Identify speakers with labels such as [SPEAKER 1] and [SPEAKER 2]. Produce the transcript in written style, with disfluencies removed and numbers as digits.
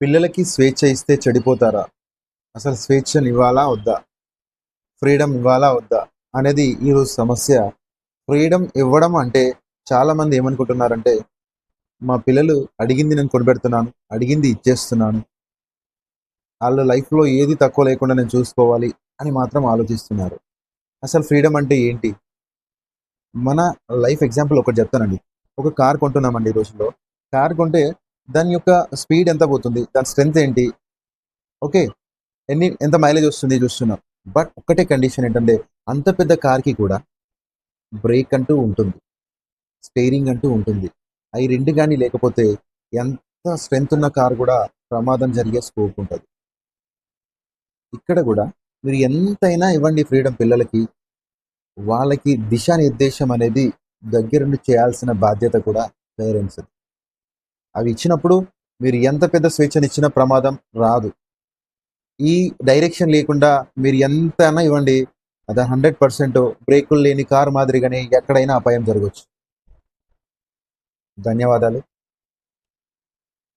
[SPEAKER 1] పిల్లలకి స్వేచ్ఛ ఇస్తే చెడిపోతారా? అసలు స్వేచ్ఛనివ్వాలా వద్దా? ఫ్రీడమ్ ఇవ్వాలా వద్దా? అనేది ఈరోజు సమస్య. ఫ్రీడమ్ ఇవ్వడం అంటే చాలామంది ఏమనుకుంటున్నారంటే, మా పిల్లలు అడిగింది నేను కొనిపెడుతున్నాను, అడిగింది ఇచ్చేస్తున్నాను. ఆళ్ళ లైఫ్‌లో ఏది తక్కువ లేకుండా నేను చూసుకోవాలి అని మాత్రం ఆలోచిస్తున్నారు. అసలు ఫ్రీడమ్ అంటే ఏంటి? మన లైఫ్ ఎగ్జాంపుల్ ఒకటి చెప్తానండి. ఒక కార్ కొంటున్నామండి ఈ రోజుల్లో. కార్ కొంటే దాని యొక్క స్పీడ్ ఎంత పోతుంది? దాని స్ట్రెంత్ ఏంటి? ఓకే. ఎంత మైలేజ్ వస్తుంది చూస్తున్నాం. బట్ ఒక్కటే కండిషన్ ఏంటంటే, అంత పెద్ద కార్‌కి కూడా బ్రేక్ అంటూ ఉంటుంది. స్టీరింగ్ అంటూ ఉంటుంది. అయి 2 గాని లేకపోతే ఎంత స్ట్రెంత్ ఉన్న కార్ కూడా ప్రమాదం జరిగే స్కోప్ ఉంటది. ఇక్కడ గూడా మీరు ఎంతైనా ఇవ్వండి ఫ్రీడమ్ పిల్లలకి, వాళ్ళకి దిశానిర్దేశం అనేది దగ్గరుండి చేయాల్సిన బాధ్యత కూడా పేరెంట్స్‌ది. అవి ఇచ్చినప్పుడు మీరు ఎంత పెద్ద స్వేచ్ఛనిచ్చినా ప్రమాదం రాదు. ఈ డైరెక్షన్ లేకుండా మీరు ఎంతైనా ఇవ్వండి, అది 100% బ్రేకులు లేని కారు మాదిరిగానే ఎక్కడైనా అపాయం జరగొచ్చు. ధన్యవాదాలు.